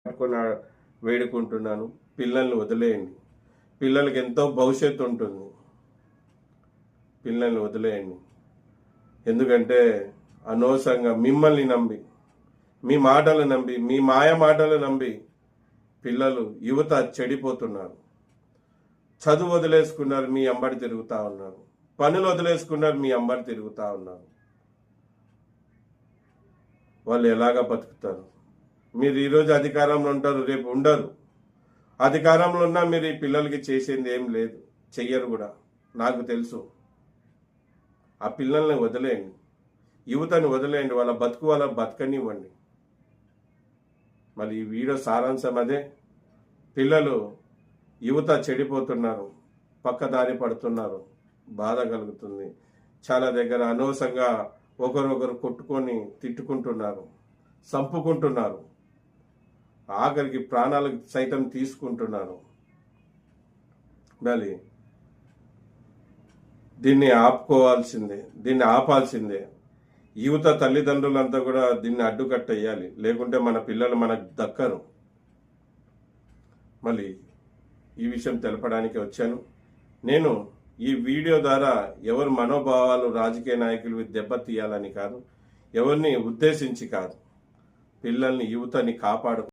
పట్టుకొని వేడుకుంటున్నాను. పిల్లల్ని వదిలేయండి. పిల్లలకి ఎంతో భవిష్యత్తు ఉంటుంది. పిల్లల్ని వదిలేయండి. ఎందుకంటే అనవసరంగా మిమ్మల్ని నమ్మి, మీ మాటలు నమ్మి, మీ మాయ మాటలు నమ్మి పిల్లలు యువత చెడిపోతున్నారు. చదువు వదిలేసుకున్నారు, మీ అంబడి తిరుగుతూ ఉన్నారు. పనులు వదిలేసుకున్నారు, మీ అంబడి తిరుగుతూ ఉన్నారు. వాళ్ళు ఎలాగా బతుకుతారు? మీరు ఈరోజు అధికారంలో ఉంటారు, రేపు ఉండరు. అధికారంలో ఉన్నా మీరు ఈ పిల్లలకి చేసేది ఏం లేదు, చెయ్యరు కూడా, నాకు తెలుసు. ఆ పిల్లల్ని వదిలేయండి, యువతని వదిలేయండి, వాళ్ళ బతుకు వాళ్ళ బతకనివ్వండి. మళ్ళీ ఈ వీడియో సారాంశం అదే. పిల్లలు యువత చెడిపోతున్నారు, పక్కదారి పడుతున్నారు, బాధ కలుగుతుంది. చాలా దగ్గర అనవసరంగా ఒకరొకరు కొట్టుకొని తిట్టుకుంటున్నారు, చంపుకుంటున్నారు, ఆఖరికి ప్రాణాలకు సైతం తీసుకుంటున్నారు. మళ్ళీ దీన్ని ఆపుకోవాల్సిందే, దీన్ని ఆపాల్సిందే. యువత తల్లిదండ్రులంతా కూడా దీన్ని అడ్డుకట్టేయాలి, లేకుంటే మన పిల్లలు మనకు దక్కరు. మళ్ళీ ఈ విషయం తెలపడానికి వచ్చాను. నేను ఈ వీడియో ద్వారా ఎవరి మనోభావాలు రాజకీయ నాయకులు దెబ్బతీయాలని కాదు, ఎవరిని ఉద్దేశించి కాదు. పిల్లల్ని, యువతని కాపాడు.